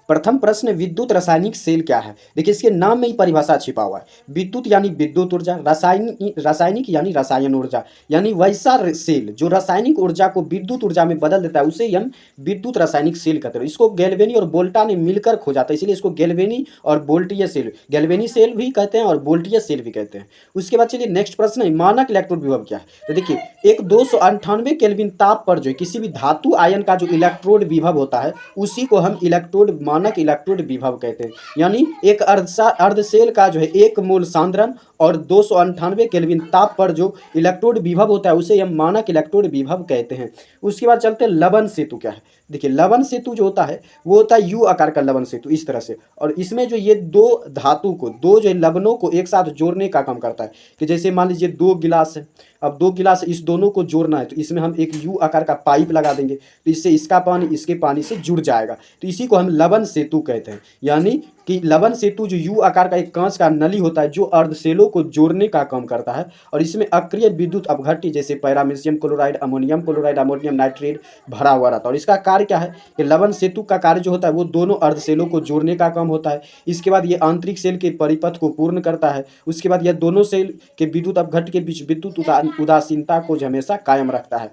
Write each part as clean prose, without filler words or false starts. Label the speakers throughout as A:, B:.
A: प्रथम प्रश्न, विद्युत रासायनिक सेल क्या है? देखिए इसके नाम में ही परिभाषा छिपा हुआ है। विद्युत यानी विद्युत ऊर्जा, रासायनिक यानी रसायन ऊर्जा, यानी वैसा सेल जो रासायनिक ऊर्जा को विद्युत ऊर्जा में बदल देता है उसे ही हम विद्युत रासायनिक सेल कहते हैं। इसको गैल्वेनी और वोल्टा ने मिलकर खोजा था, इसलिए इसको गैल्वेनी और वोल्टीय सेल, गैल्वेनी सेल भी कहते हैं और वोल्टीय सेल भी कहते हैं। उसके बाद चलिए नेक्स्ट प्रश्न है, मानक इलेक्ट्रोड विभव क्या है? तो देखिए एक 298 केल्विन ताप पर जो किसी भी धातु आयन का जो इलेक्ट्रोड विभव होता है उसी को हम इलेक्ट्रोड, मानक इलेक्ट्रोड विभव कहते हैं। यानी एक अर्धसेल का जो है 1 मोल सांद्रण और 298 केल्विन ताप पर जो इलेक्ट्रोड विभव होता है उसे हम मानक इलेक्ट्रोड विभव कहते हैं। उसके बाद चलते हैं लवन सेतु क्या है? देखिए लवन सेतु जो होता है वो होता है यू आकार का लवन सेतु इस तरह से, और इसमें जो ये दो धातु को, दो जो लवनों को एक साथ जोड़ने का काम करता है। कि जैसे मान लीजिए 2 गिलास है, अब 2 गिलास इस दोनों को जोड़ना है तो इसमें हम एक यू आकार का पाइप लगा देंगे तो इससे इसका पानी इसके पानी से जुड़ जाएगा, तो इसी को हम लवन सेतु कहते हैं। यानी कि लवन सेतु जो यू आकार का एक कांच का नली होता है जो अर्धसेलों को जोड़ने का काम करता है, और इसमें अक्रिय विद्युत अपघट्य जैसे paramecium chloride, ammonium chloride, ammonium nitrate भरा हुआ रहता है। और इसका कार्य क्या है कि लवन सेतु का कार्य जो होता है वो दोनों अर्धसेलों को जोड़ने का काम होता है। इसके बाद ये आंतरिक सेल के परिपथ को पूर्ण करता है। उसके बाद यह दोनों सेल के विद्युत अपघट्य के बीच विद्युत उदासीनता को हमेशा कायम रखता है।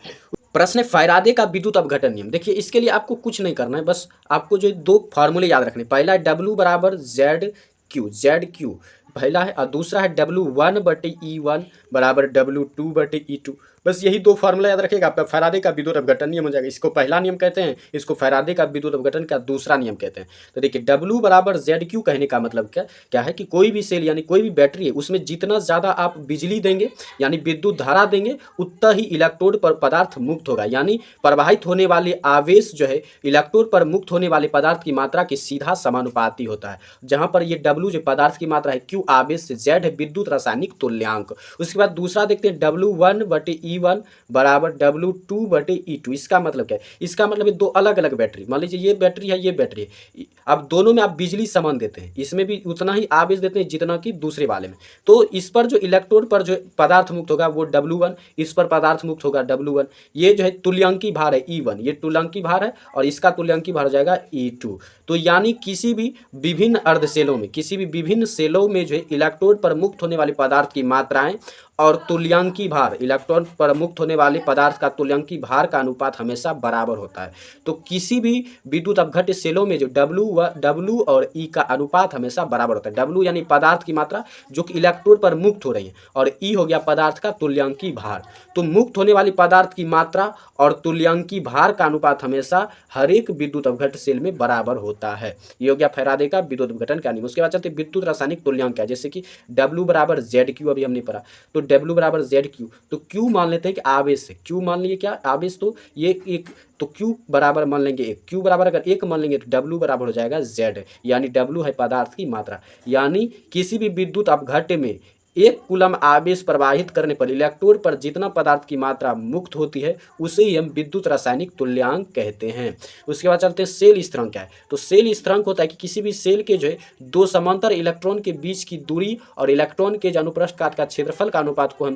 A: प्रश्न है फैराडे का विद्युत अपघटन नियम। देखिए इसके लिए आपको कुछ नहीं करना है, बस आपको जो 2 फार्मूले याद रखने। पहला है W बराबर ZQ पहला है, और दूसरा है W1/E1 बराबर W2/E2। बस यही 2 फार्मूला याद रखेगा, आपका फैराडे का विद्युत अपघटन नियम हो जाएगा। इसको पहला नियम कहते हैं, इसको फैराडे का विद्युत अपघटन का दूसरा नियम कहते हैं। तो देखिए W बराबर ZQ कहने का मतलब क्या है कि कोई भी सेल यानी कोई भी बैटरी है उसमें जितना ज़्यादा आप बिजली देंगे यानी विद्युत धारा देंगे उतना ही इलेक्ट्रोड पर पदार्थ मुक्त होगा। यानी प्रवाहित होने वाले आवेश जो है इलेक्ट्रोड पर मुक्त होने वाले पदार्थ की मात्रा के सीधा समानुपाती होता है। जहाँ पर ये W जो पदार्थ की मात्रा है, Q आवेश से, Z है विद्युत रासायनिक तुल्यांक। उसके बाद दूसरा देखते हैं W1/E1 बराबर W2/E2। इसका मतलब क्या है? इसका मतलब है 2 अलग अलग बैटरी, मान लीजिए ये बैटरी है ये बैटरी है, अब दोनों में आप बिजली समान देते हैं, इसमें भी उतना ही आवेश देते हैं जितना कि दूसरे वाले में। तो इस पर जो इलेक्ट्रोड पर जो पदार्थ मुक्त होगा वो W1, इस पर पदार्थ मुक्त होगा W1। ये जो है तुल्यांकी भार है E1, ये तुल्यांकी भार है, और इसका तुल्यांकी भार हो जाएगा E2। तो यानी किसी भी विभिन्न अर्धसेलों में, किसी भी विभिन्न सेलों में जो है इलेक्ट्रोड पर मुक्त होने वाले पदार्थ की मात्राएं और तुल्यांकी भार, इलेक्ट्रॉन पर मुक्त होने वाले पदार्थ का तुल्यांकी भार का अनुपात हमेशा बराबर होता है। तो किसी भी विद्युत अपघट्य सेलों में जो W और E का अनुपात हमेशा बराबर होता है। W यानी पदार्थ की मात्रा जो कि इलेक्ट्रोड पर मुक्त हो रही है, और E हो गया पदार्थ का तुल्यांकी भार। तो मुक्त होने वाली पदार्थ की मात्रा और तुल्यांकी भार का अनुपात हमेशा हर एक विद्युत अपघट्य सेल में बराबर होता है। ये हो गया फैराडे का विद्युत अपघटन का नियम। उसके बाद चलते विद्युत रासायनिक तुल्यांक है, जैसे कि W बराबर ZQ अभी हमने पढ़ा, तो W बराबर ZQ, तो Q मान लेते हैं कि आवेश है, Q मान लिए क्या आवेश, तो ये एक, तो Q बराबर मान लेंगे 1, Q बराबर अगर 1 मान लेंगे तो W बराबर हो जाएगा Z, यानी W है पदार्थ की मात्रा। यानी किसी भी विद्युत अपघट्य में 1 कूलम आवेश प्रवाहित करने पर इलेक्ट्रोड पर जितना पदार्थ की मात्रा मुक्त होती है उसे ही हम विद्युत रासायनिक तुल्यांक कहते हैं। उसके बाद चलते हैं सेल स्थिरांक क्या है। तो सेल स्थिरांक होता है कि किसी भी सेल के जो है 2 समांतर इलेक्ट्रॉन के बीच की दूरी और इलेक्ट्रॉन के जो अनुप्रस्थ काट का क्षेत्रफल का अनुपात को हम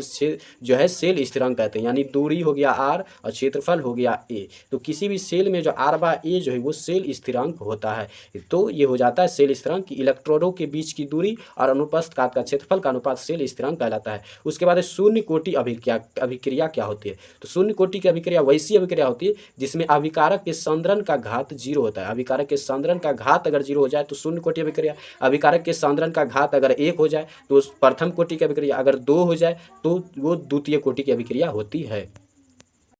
A: जो है सेल स्थिरांक कहते हैं। यानी दूरी हो गया R और क्षेत्रफल हो गया A, तो किसी भी सेल में जो R/A जो है वो सेल स्थिरांक होता है। तो ये हो जाता है सेल स्थिरांक की इलेक्ट्रोडों के बीच की दूरी और अनुप्रस्थ काट का क्षेत्रफल का अनुपात सेल स्थिरांक कहलाता है। उसके बाद शून्य कोटि अभिक्रिया क्या होती है। तो शून्य कोटि की अभिक्रिया वैसी अभिक्रिया होती है जिसमें अभिकारक के सांद्रण का घात 0 होता है। अभिकारक के सांद्रण का घात अगर 0 हो जाए तो शून्य कोटि अभिक्रिया, अभिकारक के सांद्रण का घात अगर 1 हो जाए तो प्रथम कोटि की अभिक्रिया, अगर 2 हो जाए तो वो द्वितीय कोटि की अभिक्रिया होती है।